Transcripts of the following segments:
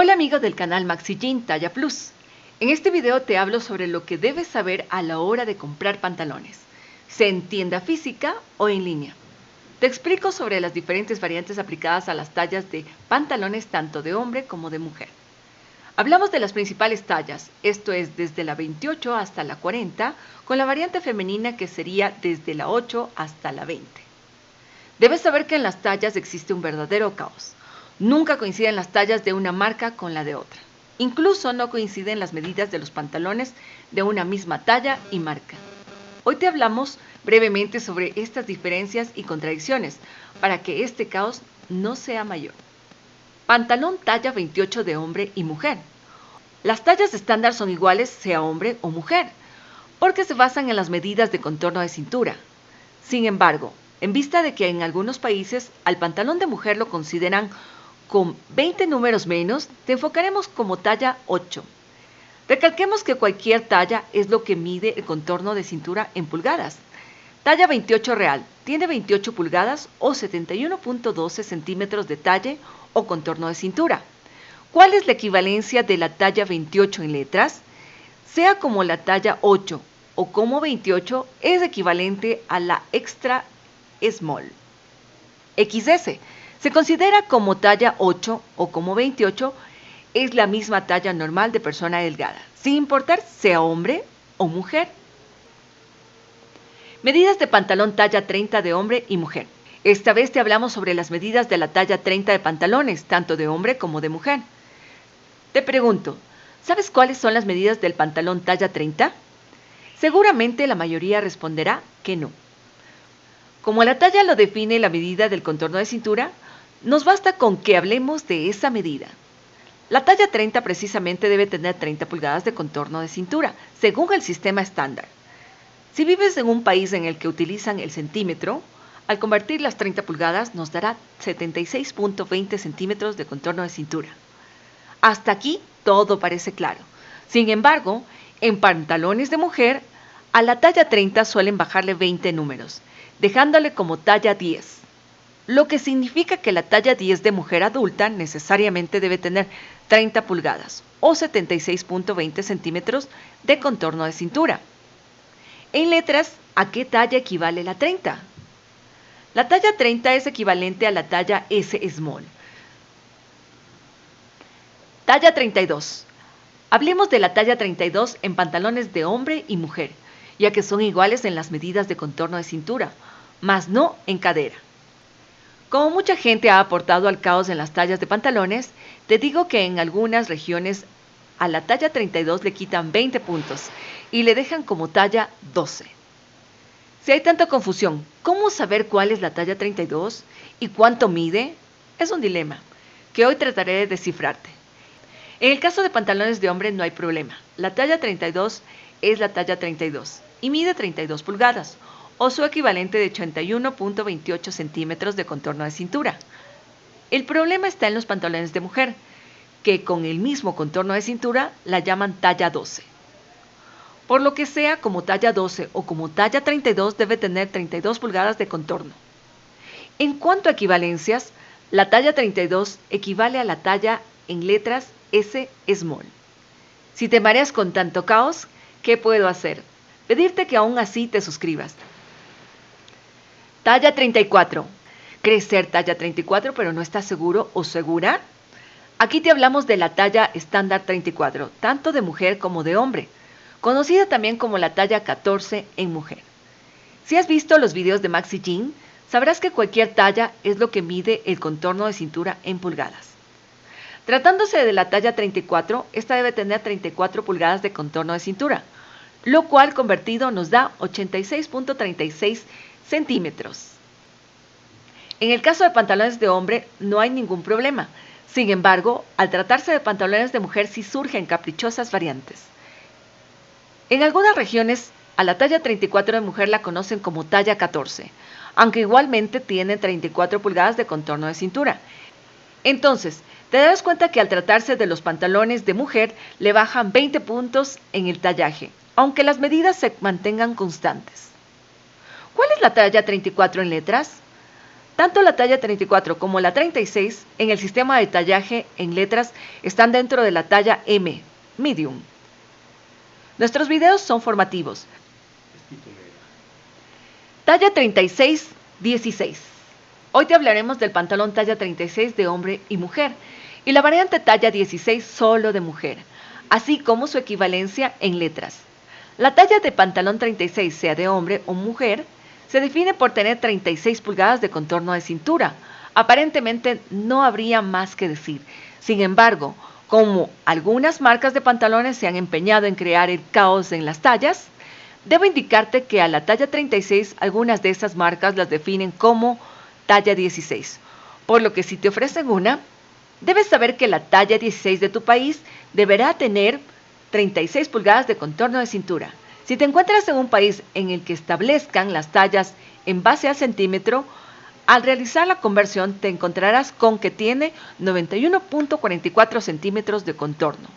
Hola amigos del canal Maxi Jean Talla Plus. En este video te hablo sobre lo que debes saber a la hora de comprar pantalones, sea en tienda física o en línea. Te explico sobre las diferentes variantes aplicadas a las tallas de pantalones tanto de hombre como de mujer. Hablamos de las principales tallas, esto es desde la 28 hasta la 40, con la variante femenina que sería desde la 8 hasta la 20. Debes saber que en las tallas existe un verdadero caos. Nunca coinciden las tallas de una marca con la de otra. Incluso no coinciden las medidas de los pantalones de una misma talla y marca. Hoy te hablamos brevemente sobre estas diferencias y contradicciones para que este caos no sea mayor. Pantalón talla 28 de hombre y mujer. Las tallas estándar son iguales sea hombre o mujer, porque se basan en las medidas de contorno de cintura. Sin embargo, en vista de que en algunos países al pantalón de mujer lo consideran con 20 números menos, te enfocaremos como talla 8. Recalquemos que cualquier talla es lo que mide el contorno de cintura en pulgadas. Talla 28 real tiene 28 pulgadas o 71.12 centímetros de talle o contorno de cintura. ¿Cuál es la equivalencia de la talla 28 en letras? Sea como la talla 8 o como 28 es equivalente a la extra small. XS se considera como talla 8 o como 28, es la misma talla normal de persona delgada, sin importar sea hombre o mujer. Medidas de pantalón talla 30 de hombre y mujer. Esta vez te hablamos sobre las medidas de la talla 30 de pantalones, tanto de hombre como de mujer. Te pregunto, ¿sabes cuáles son las medidas del pantalón talla 30? Seguramente la mayoría responderá que no. Como la talla lo define la medida del contorno de cintura, nos basta con que hablemos de esa medida. La talla 30 precisamente debe tener 30 pulgadas de contorno de cintura, según el sistema estándar. Si vives en un país en el que utilizan el centímetro, al convertir las 30 pulgadas nos dará 76.20 centímetros de contorno de cintura. Hasta aquí todo parece claro. Sin embargo, en pantalones de mujer, a la talla 30 suelen bajarle 20 números, dejándole como talla 10. Lo que significa que la talla 10 de mujer adulta necesariamente debe tener 30 pulgadas o 76.20 centímetros de contorno de cintura. En letras, ¿a qué talla equivale la 30? La talla 30 es equivalente a la talla S small. Talla 32. Hablemos de la talla 32 en pantalones de hombre y mujer, ya que son iguales en las medidas de contorno de cintura, mas no en cadera. Como mucha gente ha aportado al caos en las tallas de pantalones, te digo que en algunas regiones a la talla 32 le quitan 20 puntos y le dejan como talla 12. Si hay tanta confusión, ¿cómo saber cuál es la talla 32 y cuánto mide? Es un dilema que hoy trataré de descifrarte. En el caso de pantalones de hombre no hay problema. La talla 32 es la talla 32 y mide 32 pulgadas o su equivalente de 81.28 centímetros de contorno de cintura. El problema está en los pantalones de mujer, que con el mismo contorno de cintura la llaman talla 12. Por lo que sea como talla 12 o como talla 32 debe tener 32 pulgadas de contorno. En cuanto a equivalencias, la talla 32 equivale a la talla en letras S small. Si te mareas con tanto caos, ¿qué puedo hacer? Pedirte que aún así te suscribas. Talla 34. ¿Crees ser talla 34 pero no estás seguro o segura? Aquí te hablamos de la talla estándar 34, tanto de mujer como de hombre, conocida también como la talla 14 en mujer. Si has visto los videos de Maxi Jean, sabrás que cualquier talla es lo que mide el contorno de cintura en pulgadas. Tratándose de la talla 34, esta debe tener 34 pulgadas de contorno de cintura, lo cual convertido nos da 86.36 centímetros. En el caso de pantalones de hombre no hay ningún problema. Sin embargo, al tratarse de pantalones de mujer sí surgen caprichosas variantes. En algunas regiones, a la talla 34 de mujer la conocen como talla 14, aunque igualmente tiene 34 pulgadas de contorno de cintura. Entonces, te darás cuenta que al tratarse de los pantalones de mujer le bajan 20 puntos en el tallaje, aunque las medidas se mantengan constantes. ¿Cuál es la talla 34 en letras? Tanto la talla 34 como la 36 en el sistema de tallaje en letras están dentro de la talla M, medium. Nuestros videos son formativos. Talla 36, 16. Hoy te hablaremos del pantalón talla 36 de hombre y mujer y la variante talla 16 solo de mujer, así como su equivalencia en letras. La talla de pantalón 36, sea de hombre o mujer, se define por tener 36 pulgadas de contorno de cintura. Aparentemente no habría más que decir. Sin embargo, como algunas marcas de pantalones se han empeñado en crear el caos en las tallas, debo indicarte que a la talla 36 algunas de esas marcas las definen como talla 16, por lo que si te ofrecen una, debes saber que la talla 16 de tu país deberá tener 36 pulgadas de contorno de cintura. Si te encuentras en un país en el que establezcan las tallas en base al centímetro, al realizar la conversión te encontrarás con que tiene 91.44 centímetros de contorno.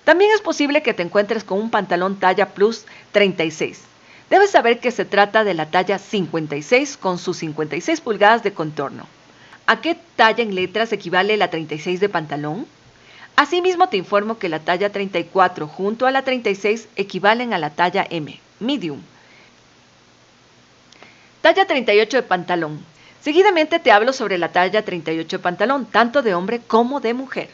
También es posible que te encuentres con un pantalón talla plus 36. Debes saber que se trata de la talla 56 con sus 56 pulgadas de contorno. ¿A qué talla en letras equivale la 36 de pantalón? Asimismo te informo que la talla 34 junto a la 36 equivalen a la talla M, medium. Talla 38 de pantalón. Seguidamente te hablo sobre la talla 38 de pantalón, tanto de hombre como de mujer.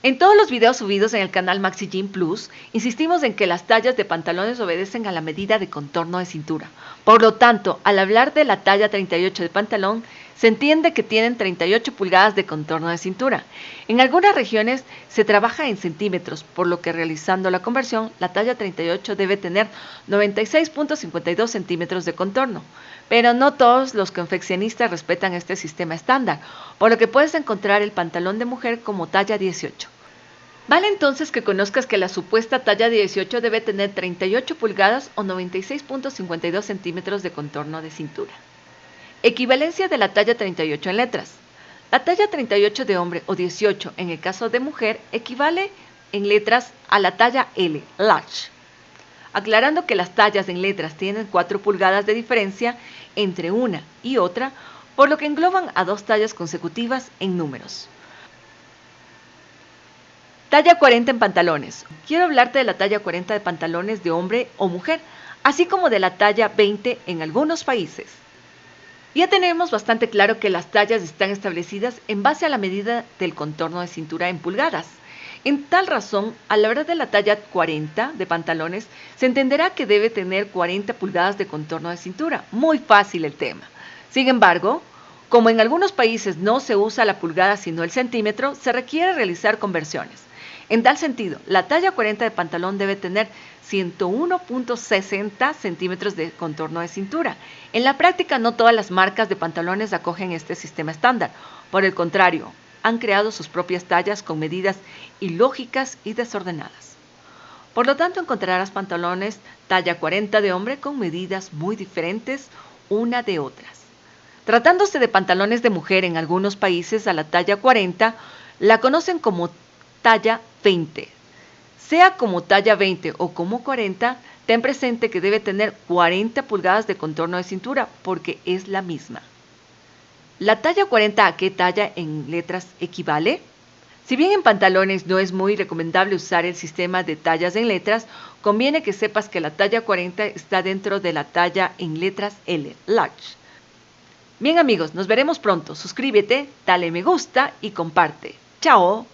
En todos los videos subidos en el canal Maxi Jean Plus, insistimos en que las tallas de pantalones obedecen a la medida de contorno de cintura. Por lo tanto, al hablar de la talla 38 de pantalón, se entiende que tienen 38 pulgadas de contorno de cintura. En algunas regiones se trabaja en centímetros, por lo que realizando la conversión, la talla 38 debe tener 96.52 centímetros de contorno. Pero no todos los confeccionistas respetan este sistema estándar, por lo que puedes encontrar el pantalón de mujer como talla 18. Vale entonces que conozcas que la supuesta talla 18 debe tener 38 pulgadas o 96.52 centímetros de contorno de cintura. Equivalencia de la talla 38 en letras. La talla 38 de hombre o 18 en el caso de mujer equivale en letras a la talla L, large. Aclarando que las tallas en letras tienen 4 pulgadas de diferencia entre una y otra, por lo que engloban a 2 tallas consecutivas en números. Talla 40 en pantalones. Quiero hablarte de la talla 40 de pantalones de hombre o mujer, así como de la talla 20 en algunos países. Ya tenemos bastante claro que las tallas están establecidas en base a la medida del contorno de cintura en pulgadas. En tal razón, al hablar de la talla 40 de pantalones, se entenderá que debe tener 40 pulgadas de contorno de cintura. Muy fácil el tema. Sin embargo, como en algunos países no se usa la pulgada sino el centímetro, se requiere realizar conversiones. En tal sentido, la talla 40 de pantalón debe tener 101.60 centímetros de contorno de cintura. En la práctica, no todas las marcas de pantalones acogen este sistema estándar. Por el contrario, han creado sus propias tallas con medidas ilógicas y desordenadas. Por lo tanto, encontrarás pantalones talla 40 de hombre con medidas muy diferentes una de otras. Tratándose de pantalones de mujer en algunos países, a la talla 40 la conocen como talla 20. Sea como talla 20 o como 40, ten presente que debe tener 40 pulgadas de contorno de cintura porque es la misma. ¿La talla 40 a qué talla en letras equivale? Si bien en pantalones no es muy recomendable usar el sistema de tallas en letras, conviene que sepas que la talla 40 está dentro de la talla en letras L, large. Bien amigos, nos veremos pronto. Suscríbete, dale me gusta y comparte. ¡Chao!